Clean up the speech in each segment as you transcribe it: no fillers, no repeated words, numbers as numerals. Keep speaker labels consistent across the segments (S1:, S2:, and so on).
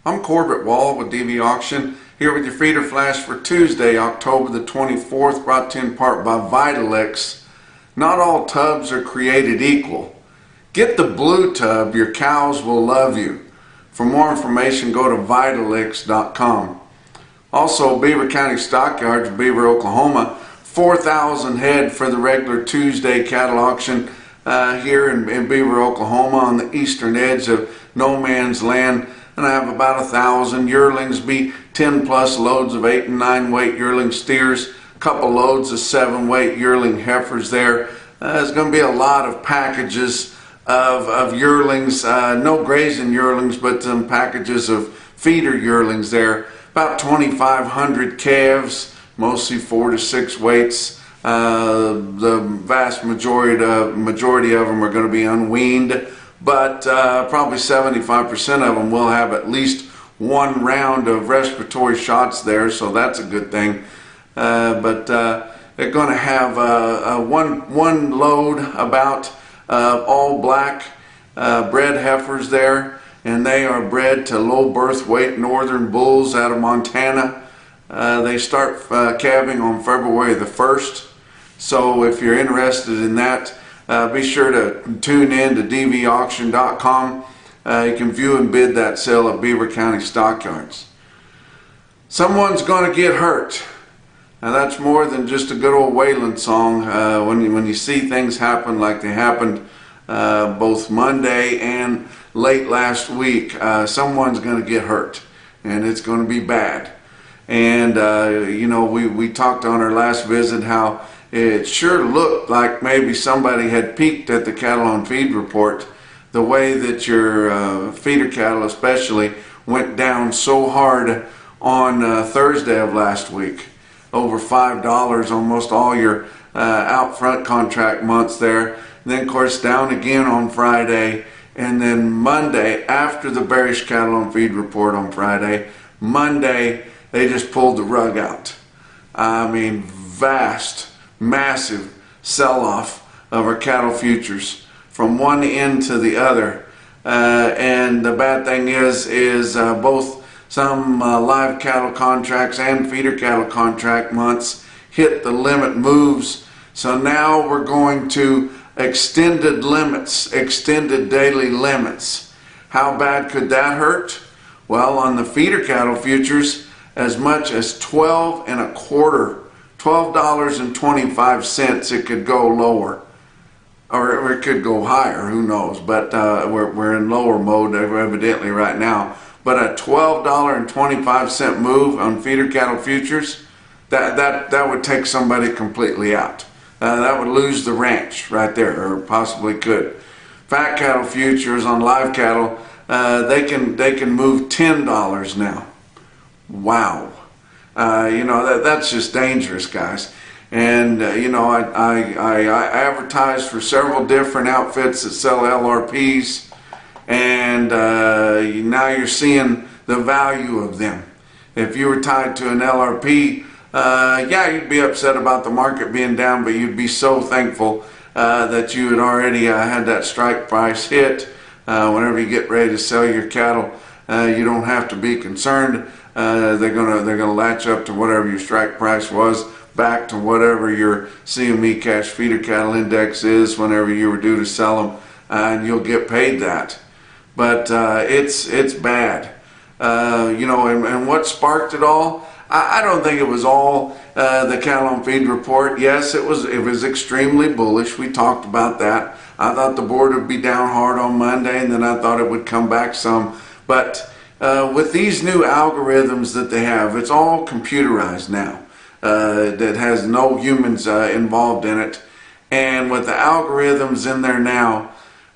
S1: I'm Corbett Wall with DVAuction, here with your feeder flash for Tuesday, October the 24th, brought to you in part by Vitalix. Not all tubs are created equal. Get the blue tub, your cows will love you. For more information, go to Vitalix.com. Also, Beaver County Stockyards, Beaver, Oklahoma, 4,000 head for the regular Tuesday cattle auction here in Beaver, Oklahoma, on the eastern edge of no man's land. And I have about 1,000 yearlings, be 10 plus loads of 8 and 9 weight yearling steers, a couple loads of 7 weight yearling heifers there. There's going to be a lot of packages of yearlings, no grazing yearlings, but some packages of feeder yearlings there. About 2,500 calves, mostly 4 to 6 weights. The vast majority of them are going to be unweaned, but probably 75% of them will have at least one round of respiratory shots there, so that's a good thing. But they're going to have one load about all black bred heifers there, and they are bred to low birth weight northern bulls out of Montana. They start calving on February the 1st, so if you're interested in that, be sure to tune in to DVAuction.com. You can view and bid that sale at Beaver County Stockyards. Someone's going to get hurt. Now that's more than just a good old Wayland song. When you see things happen like they happened both Monday and late last week, someone's going to get hurt, and it's going to be bad. And you know, we talked on our last visit how it sure looked like maybe somebody had peeked at the cattle on feed report, the way that your feeder cattle especially went down so hard on Thursday of last week. Over $5 almost all your out front contract months there. And then of course down again on Friday, and then Monday after the bearish cattle on feed report on Friday, Monday they just pulled the rug out. I mean, massive sell-off of our cattle futures from one end to the other, and the bad thing is both some live cattle contracts and feeder cattle contract months hit the limit moves. So now we're going to extended limits, extended daily limits. How bad could that hurt? Well, on the feeder cattle futures, as much as $12.25 it could go lower, or it could go higher, who knows, but we're in lower mode evidently right now. But a $12.25 move on feeder cattle futures, that would take somebody completely out. That would lose the ranch right there, or possibly could. Fat cattle futures on live cattle, they can move $10 now. Wow. You know, that's just dangerous, guys. And you know, I advertise for several different outfits that sell LRPs, and now you're seeing the value of them. If you were tied to an LRP, yeah, you'd be upset about the market being down, but you'd be so thankful that you had already had that strike price hit. Whenever you get ready to sell your cattle, you don't have to be concerned. They're gonna latch up to whatever your strike price was, back to whatever your CME cash feeder cattle index is whenever you were due to sell them, and you'll get paid that. But it's bad. You know, and what sparked it all? I don't think it was all the cattle on feed report. Yes, it was extremely bullish. We talked about that. I thought the board would be down hard on Monday, and then I thought it would come back some. But with these new algorithms that they have, it's all computerized now. That has no humans involved in it. And with the algorithms in there now,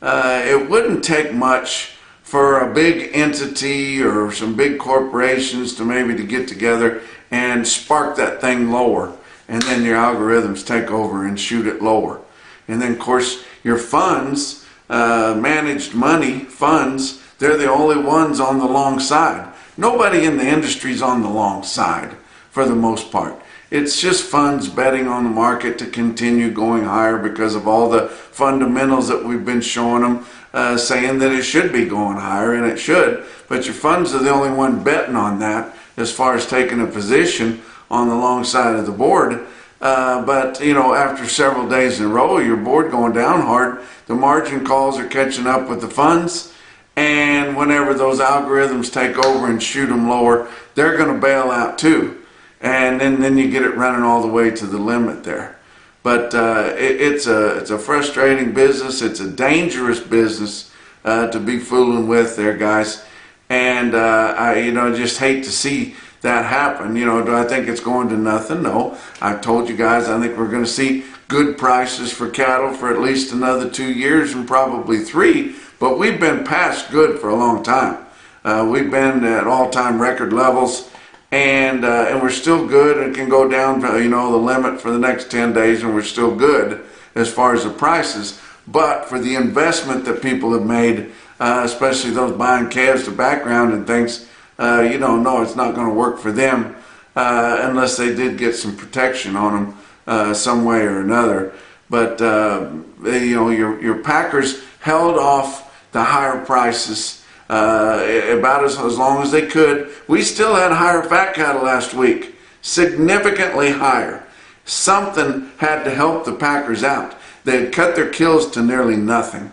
S1: it wouldn't take much for a big entity or some big corporations to get together and spark that thing lower, and then your algorithms take over and shoot it lower. And then of course your funds, managed money funds, they're the only ones on the long side. Nobody in the industry is on the long side for the most part. It's just funds betting on the market to continue going higher because of all the fundamentals that we've been showing them. saying that it should be going higher, and it should, but your funds are the only one betting on that as far as taking a position on the long side of the board. But you know, after several days in a row, your board going down hard, the margin calls are catching up with the funds, and whenever those algorithms take over and shoot them lower, they're going to bail out too, and then you get it running all the way to the limit there. But it's a frustrating business. It's a dangerous business to be fooling with there, guys. And I just hate to see that happen. You know, do I think it's going to nothing? No. I've told you guys I think we're going to see good prices for cattle for at least another 2 years and probably 3. But we've been past good for a long time. We've been at all-time record levels. And we're still good, and can go down to, you know, the limit for the next 10 days, and we're still good as far as the prices. But for the investment that people have made, especially those buying calves to background and things, no, it's not going to work for them unless they did get some protection on them some way or another. But your packers held off the higher prices about as long as they could. We still had higher fat cattle last week, significantly higher. Something had to help the packers out. They had cut their kills to nearly nothing.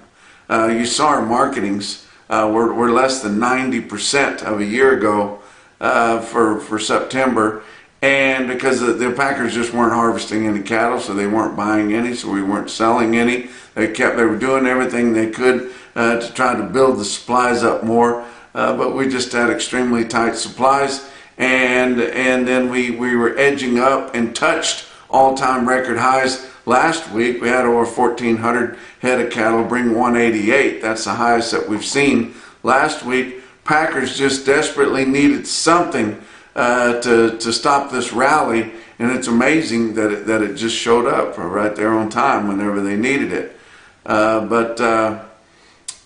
S1: You saw our marketings were less than 90% of a year ago for September, and because the packers just weren't harvesting any cattle, so they weren't buying any, so we weren't selling any. They were doing everything they could to try to build the supplies up more, but we just had extremely tight supplies, and then we were edging up and touched all-time record highs. Last week we had over 1,400 head of cattle, bring 188. That's the highest that we've seen. Last week, packers just desperately needed something to stop this rally, and it's amazing that it just showed up right there on time whenever they needed it. But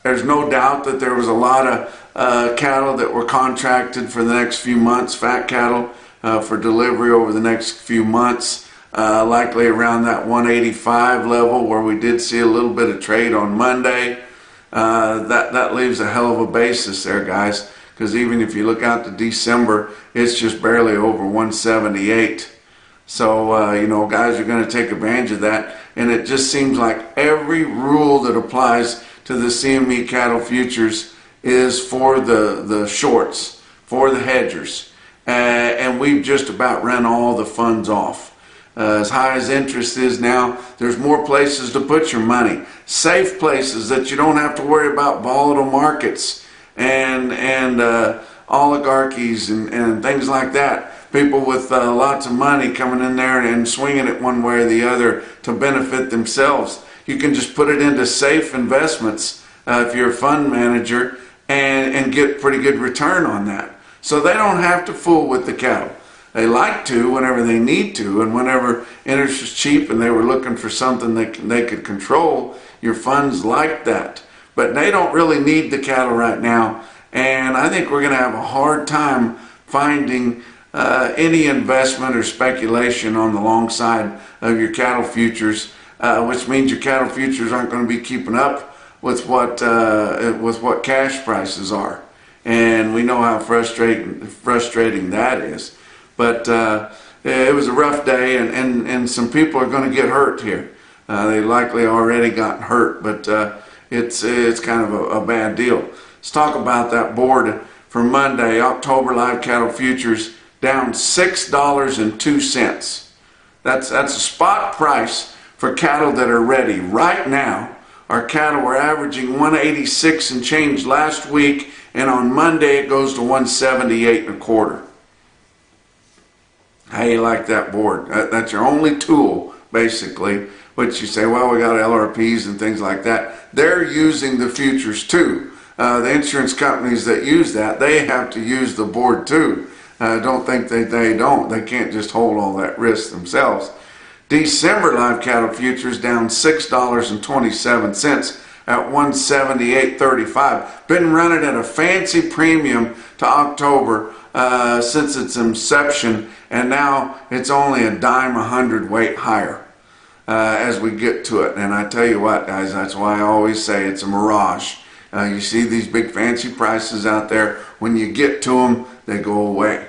S1: there's no doubt that there was a lot of cattle that were contracted for the next few months, fat cattle for delivery over the next few months, likely around that 185 level where we did see a little bit of trade on Monday. That leaves a hell of a basis there, guys, because even if you look out to December, it's just barely over 178. So, guys are going to take advantage of that, and it just seems like every rule that applies to the CME cattle futures is for the shorts, for the hedgers, and we've just about run all the funds off. As high as interest is now, there's more places to put your money, safe places that you don't have to worry about volatile markets and oligarchies and things like that. People with lots of money coming in there and swinging it one way or the other to benefit themselves. You can just put it into safe investments if you're a fund manager and get pretty good return on that. So they don't have to fool with the cattle. They like to whenever they need to, and whenever interest is cheap and they were looking for something that they could control, your funds like that. But they don't really need the cattle right now, and I think we're going to have a hard time finding any investment or speculation on the long side of your cattle futures, which means your cattle futures aren't going to be keeping up with what cash prices are, and we know how frustrating that is. But it was a rough day, and some people are going to get hurt here. They likely already gotten hurt, but it's kind of a bad deal. Let's talk about that board for Monday. October live cattle futures down $6.02. That's a spot price for cattle that are ready right now. Our cattle were averaging 186 and change last week, and on Monday it goes to 178 and a quarter. How you like that board? That's your only tool, basically. But you say, well, we got LRPs and things like that. They're using the futures too. The insurance companies that use that, they have to use the board too. Don't think that they don't. They can't just hold all that risk themselves. December live cattle futures down $6.27 at 178.35. Been running at a fancy premium to October since its inception, and now it's only a dime a hundredweight higher as we get to it. And I tell you what, guys, that's why I always say it's a mirage. You see these big fancy prices out there. When you get to them, they go away.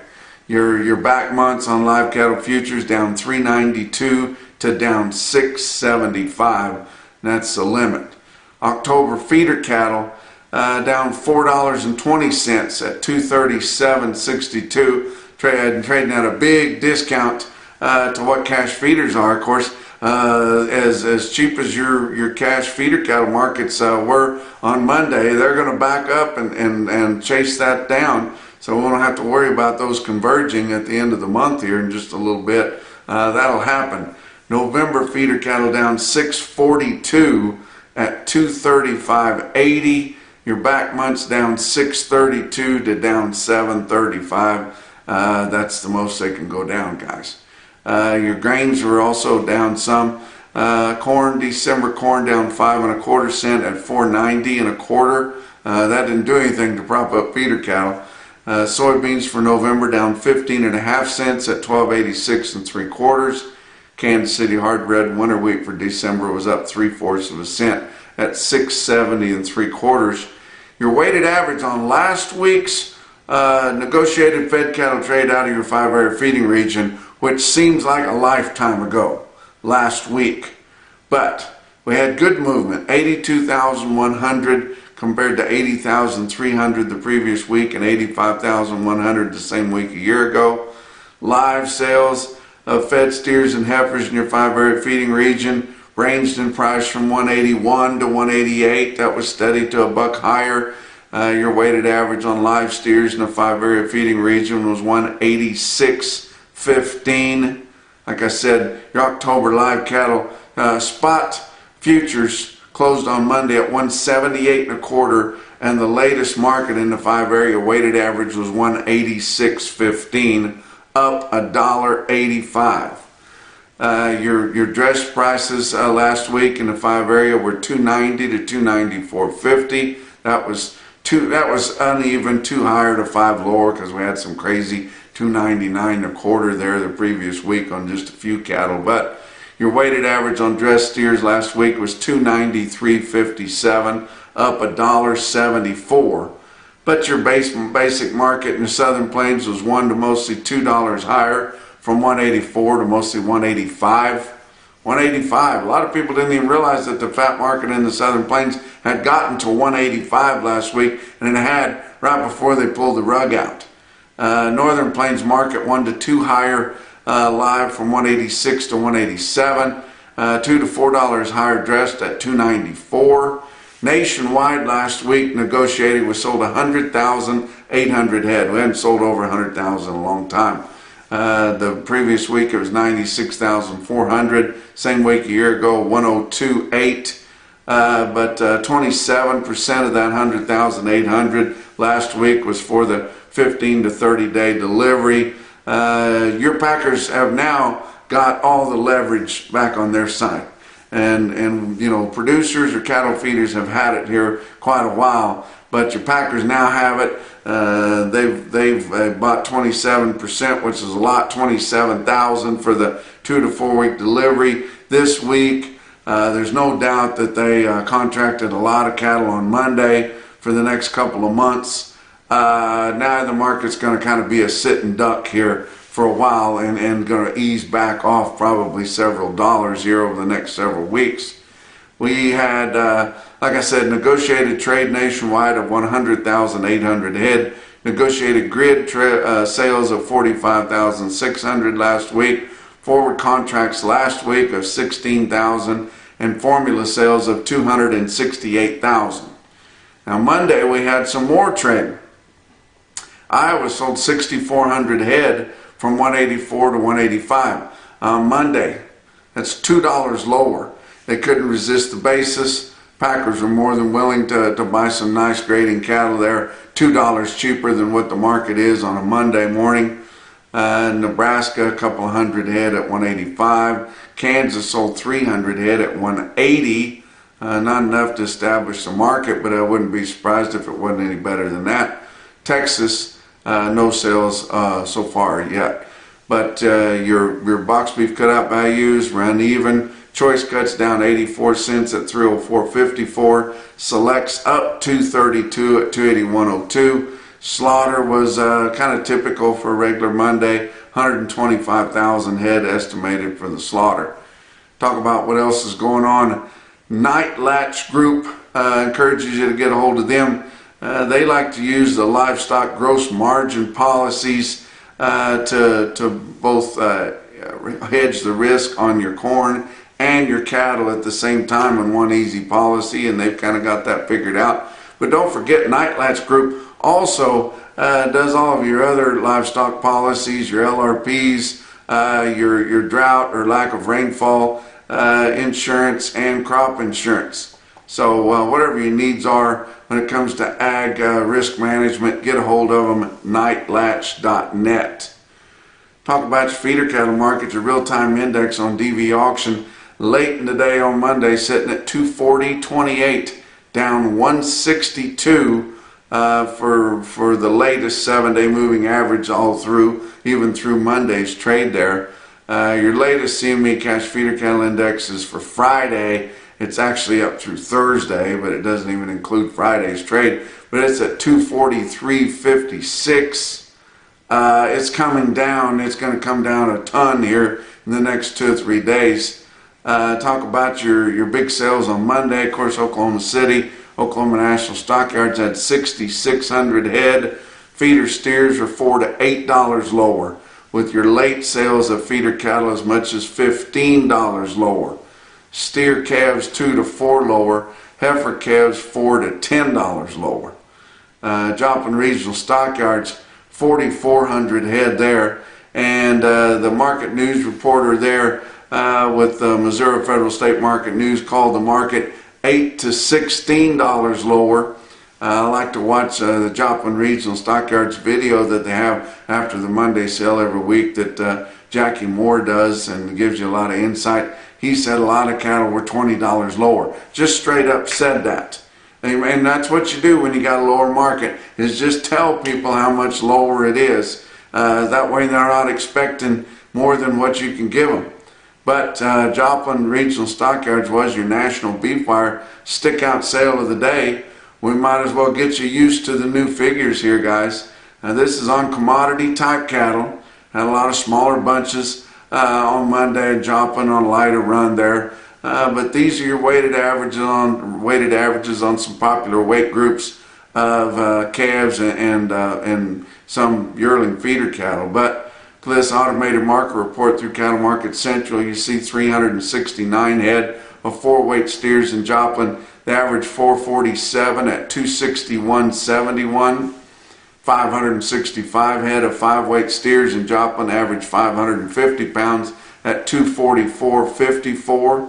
S1: Your back months on live cattle futures down 392 to down 675. That's the limit. October feeder cattle down $4.20 at 237.62, trading at a big discount to what cash feeders are. Of course, as cheap as your cash feeder cattle markets were on Monday, they're going to back up and chase that down. So we won't have to worry about those converging at the end of the month here in just a little bit. That'll happen. November feeder cattle down 642 at 235.80. Your back months down 632 to down 735. That's the most they can go down, guys. Your grains were also down some. Corn, December corn down 5 1/4 cents at 4.90 1/4. That didn't do anything to prop up feeder cattle. Soybeans for November down 15.5 cents at 12.86 3/4. Kansas City hard red winter wheat for December was up 3/4 cent at 6.70 3/4. Your weighted average on last week's negotiated fed cattle trade out of your 5-area feeding region, which seems like a lifetime ago, last week. But we had good movement, 82,100 compared to 80,300 the previous week and 85,100 the same week a year ago. Live sales of fed steers and heifers in your 5-area feeding region ranged in price from 181 to 188. That was steady to a buck higher. Your weighted average on live steers in the 5-area feeding region was 186.15. Like I said, your October live cattle spot futures closed on Monday at 178 1/4, and the latest market in the 5-area weighted average was 186.15, up $1.85. Your dress prices last week in the 5-area were 290 to 294.50. That was uneven, 2 higher to 5 lower, because we had some crazy 299 1/4 there the previous week on just a few cattle. But your weighted average on dress steers last week was 293.57, up $1.74. But your basic market in the Southern Plains was $1 to mostly $2 higher, from 184 to mostly 185. 185. A lot of people didn't even realize that the fat market in the Southern Plains had gotten to 185 last week, and it had right before they pulled the rug out. Northern Plains market 1 to 2 higher live, from 186 to 187. $2 to $4 higher dressed at 294. Nationwide last week negotiated, we sold 100,800 head. We hadn't sold over 100,000 in a long time. The previous week it was 96,400. Same week a year ago, 102.8. But 27% of that 100,800 last week was for the 15 to 30 day delivery. Your packers have now got all the leverage back on their side. And you know, producers or cattle feeders have had it here quite a while, but your packers now have it. They've bought 27%, which is a lot, 27,000 for the 2 to 4 week delivery this week. There's no doubt that they contracted a lot of cattle on Monday for the next couple of months. Now the market's going to kind of be a sitting duck here for a while, and going to ease back off probably several dollars here over the next several weeks. We had, like I said, negotiated trade nationwide of 100,800 head, negotiated grid sales of 45,600 last week, forward contracts last week of 16,000, and formula sales of 268,000. Now Monday we had some more trade. Iowa sold 6,400 head from 184 to 185 on Monday. That's $2 lower. They couldn't resist the basis. Packers were more than willing to buy some nice grading cattle there, $2 cheaper than what the market is on a Monday morning. Nebraska, a couple hundred head at 185. Kansas sold 300 head at 180. Not enough to establish the market, but I wouldn't be surprised if it wasn't any better than that. Texas, no sales so far yet. But your box beef cutout values ran even. Choice cuts down 84 cents at 304.54. Selects up 232 at 281.02. Slaughter was kind of typical for a regular Monday. 125,000 head estimated for the slaughter. Talk about what else is going on. Night Latch Group encourages you to get a hold of them. They like to use the livestock gross margin policies to both hedge the risk on your corn and your cattle at the same time in one easy policy, and they've kind of got that figured out. But don't forget, Night Latch Group also does all of your other livestock policies, your LRPs, your drought or lack of rainfall insurance, and crop insurance. So whatever your needs are when it comes to ag risk management, get a hold of them at nightlatch.net. Talk about your feeder cattle market, your real-time index on DVAuction. Late in the day on Monday, sitting at 240.28, down 162 for the latest 7-day moving average all through, even through Monday's trade there. Your latest CME cash feeder cattle index is for Friday. It's actually up through Thursday, but it doesn't even include Friday's trade. But it's at 243.56. It's coming down. It's going to come down a ton here in the next 2 or 3 days. Talk about your big sales on Monday. Of course, Oklahoma City, Oklahoma National Stockyards had 6,600 head. Feeder steers are $4 to $8 lower, with your late sales of feeder cattle as much as $15 lower. Steer calves $2 to $4 lower. Heifer calves $4 to $10 lower. Joplin Regional Stockyards, 4,400 head there. And the market news reporter there with the Missouri Federal State Market News called the market $8 to $16 lower. I like to watch the Joplin Regional Stockyards video that they have after the Monday sale every week that Jackie Moore does, and gives you a lot of insight. He said a lot of cattle were $20 lower. Just straight up said that. And that's what you do when you got a lower market, is just tell people how much lower it is. That way they're not expecting more than what you can give them. But Joplin Regional Stockyards was your NationalBeefWire stick-out sale of the day. We might as well get you used to the new figures here, guys. This is on commodity-type cattle. Had a lot of smaller bunches on Monday at Joplin on a lighter run there. But these are your weighted averages on some popular weight groups of calves and some yearling feeder cattle. But for this automated market report through Cattle Market Central, you see 369 head of 4-weight steers in Joplin. The average 447 at 261.71. 565 head of 5-weight steers in Joplin, average 550 pounds at 244.54.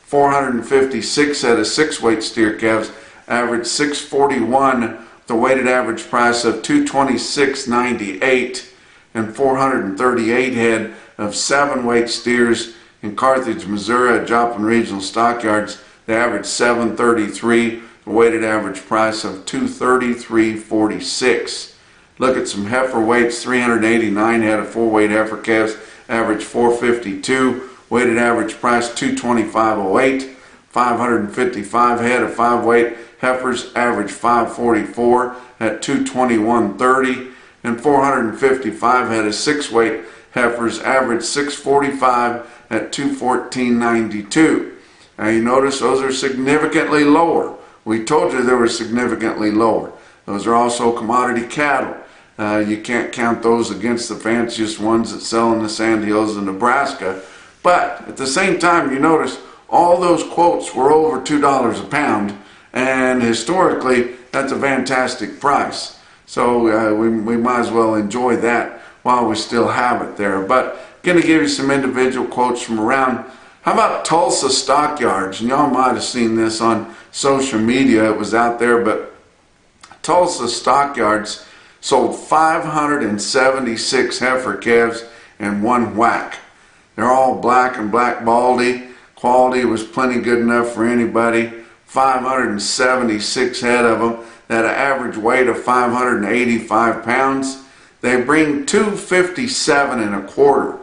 S1: 456 head of 6-weight steer calves, average 641, the weighted average price of 226.98. And 438 head of 7-weight steers in Carthage, Missouri at Joplin Regional Stockyards. The average 733, the weighted average price of 233.46. Look at some heifer weights. 389 head of 4-weight heifer calves, average 452, weighted average price 225.08. 555 head of 5-weight heifers, average 544 at 221.30. And 455 head of 6-weight heifers, average 645 at 214.92. Now you notice those are significantly lower. We told you they were significantly lower. Those are also commodity cattle. You can't count those against the fanciest ones that sell in the Sandhills of Nebraska. But at the same time, you notice all those quotes were over $2 a pound, and historically that's a fantastic price. So we might as well enjoy that while we still have it there. But going to give you some individual quotes from around. How about Tulsa Stockyards? And y'all might have seen this on social media. It was out there, but Tulsa Stockyards sold 576 heifer calves in one whack. They're all black and black baldy. Quality was plenty good enough for anybody. 576 head of them. At an average weight of 585 pounds. They bring 257 1/4.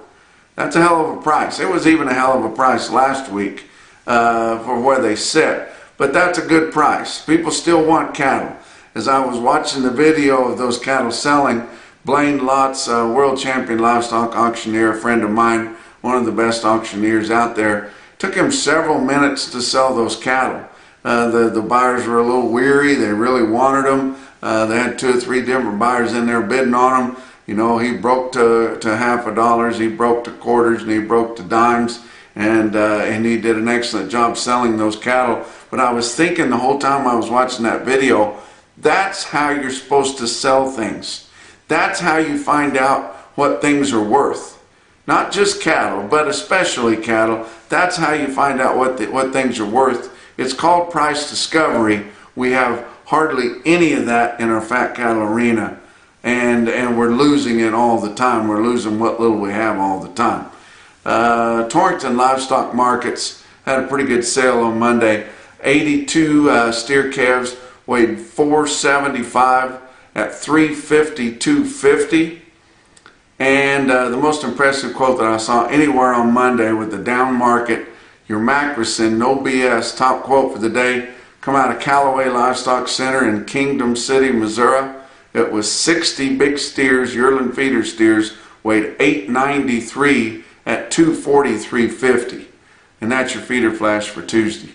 S1: That's a hell of a price. It was even a hell of a price last week for where they sit. But that's a good price. People still want cattle. As I was watching the video of those cattle selling, Blaine Lott's world champion livestock auctioneer, a friend of mine, one of the best auctioneers out there, took him several minutes to sell those cattle. The buyers were a little weary. They really wanted them. They had 2 or 3 different buyers in there bidding on them. You know, he broke to half a dollars, he broke to quarters, and he broke to dimes, and he did an excellent job selling those cattle. But I was thinking the whole time I was watching that video, that's how you're supposed to sell things. That's how you find out what things are worth. Not just cattle, but especially cattle. That's how you find out what things are worth. It's called price discovery. We have hardly any of that in our fat cattle arena, and we're losing it all the time. We're losing what little we have all the time. Torrington livestock markets had a pretty good sale on Monday. 82 steer calves weighed 475 at 350-250. And the most impressive quote that I saw anywhere on Monday with the down market, your Macrison, no BS, top quote for the day, come out of Callaway Livestock Center in Kingdom City, Missouri. It was 60 big steers, yearling feeder steers, weighed 893 at 240-350. And that's your feeder flash for Tuesday.